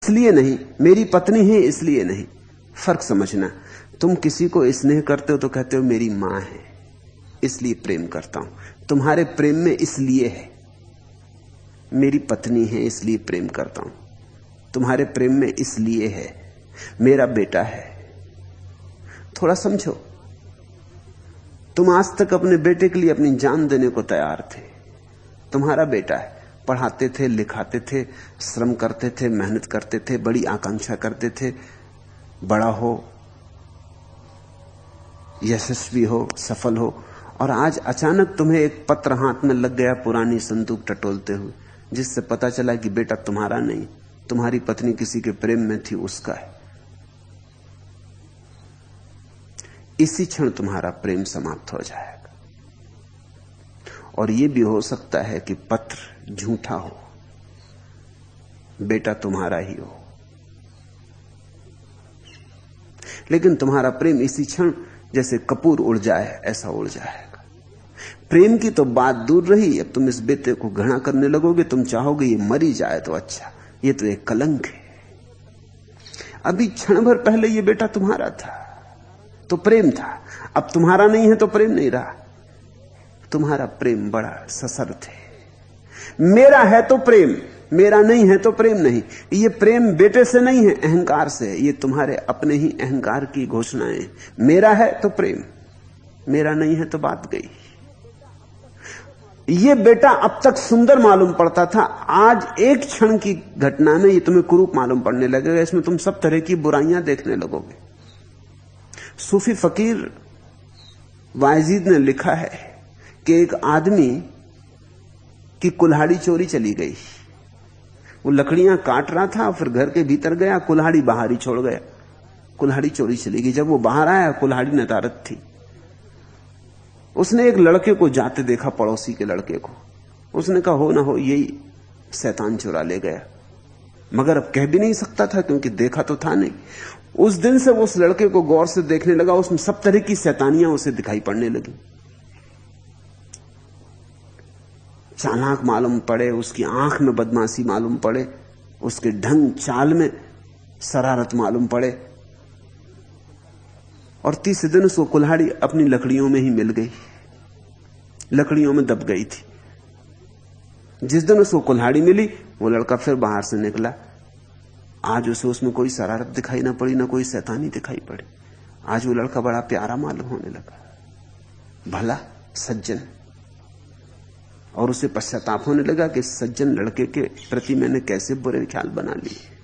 इसलिए नहीं, मेरी पत्नी है इसलिए नहीं। फर्क समझना। तुम किसी को स्नेह करते हो तो कहते हो मेरी मां है इसलिए प्रेम करता हूं। तुम्हारे प्रेम में इसलिए है, मेरी पत्नी है इसलिए प्रेम करता हूं। तुम्हारे प्रेम में इसलिए है, मेरा बेटा है। थोड़ा समझो। तुम आज तक अपने बेटे के लिए अपनी जान देने को तैयार थे। तुम्हारा बेटा है, पढ़ाते थे, लिखाते थे, श्रम करते थे, मेहनत करते थे, बड़ी आकांक्षा करते थे, बड़ा हो, यशस्वी हो, सफल हो। और आज अचानक तुम्हें एक पत्र हाथ में लग गया, पुरानी संदूक टटोलते हुए, जिससे पता चला कि बेटा तुम्हारा नहीं, तुम्हारी पत्नी किसी के प्रेम में थी, उसका है। इसी क्षण तुम्हारा प्रेम समाप्त हो जाएगा। और यह भी हो सकता है कि पत्र झूठा हो, बेटा तुम्हारा ही हो, लेकिन तुम्हारा प्रेम इसी क्षण जैसे कपूर उड़ जाए ऐसा उड़ जाएगा। प्रेम की तो बात दूर रही, अब तुम इस बेटे को घृणा करने लगोगे। तुम चाहोगे ये मरी जाए तो अच्छा, ये तो एक कलंक है। अभी क्षण भर पहले ये बेटा तुम्हारा था तो प्रेम था, अब तुम्हारा नहीं है तो प्रेम नहीं रहा। तुम्हारा प्रेम बड़ा सशर्त है। मेरा है तो प्रेम, मेरा नहीं है तो प्रेम नहीं। ये प्रेम बेटे से नहीं है, अहंकार से है। ये तुम्हारे अपने ही अहंकार की घोषणाएं। मेरा है तो प्रेम, मेरा नहीं है तो बात गई। ये बेटा अब तक सुंदर मालूम पड़ता था, आज एक क्षण की घटना में ये तुम्हें कुरूप मालूम पड़ने लगेगा। इसमें तुम सब तरह की बुराइयां देखने लगोगे। सूफी फकीर वायजीद ने लिखा है कि एक आदमी की कुल्हाड़ी चोरी चली गई। वो लकड़ियां काट रहा था, फिर घर के भीतर गया, कुल्हाड़ी बाहर ही छोड़ गया। कुल्हाड़ी चोरी चली गई। जब वो बाहर आया, कुल्हाड़ी नदारत थी। उसने एक लड़के को जाते देखा, पड़ोसी के लड़के को। उसने कहा हो ना हो यही शैतान चुरा ले गया, मगर अब कह भी नहीं सकता था क्योंकि देखा तो था नहीं। उस दिन से वो उस लड़के को गौर से देखने लगा। उसमें सब तरह की शैतानियां उसे दिखाई पड़ने लगी। चालाक मालूम पड़े, उसकी आंख में बदमाशी मालूम पड़े, उसके ढंग चाल में शरारत मालूम पड़े। और तीसरे दिन उसको कुल्हाड़ी अपनी लकड़ियों में ही मिल गई, लकड़ियों में दब गई थी। जिस दिन उसको कुल्हाड़ी मिली, वो लड़का फिर बाहर से निकला। आज उसे उसमें कोई शरारत दिखाई ना पड़ी, ना कोई शैतानी दिखाई पड़ी। आज वो लड़का बड़ा प्यारा मालूम होने लगा, भला सज्जन। और उसे पश्चाताप होने लगा कि सज्जन लड़के के प्रति मैंने कैसे बुरे ख्याल बना लिए।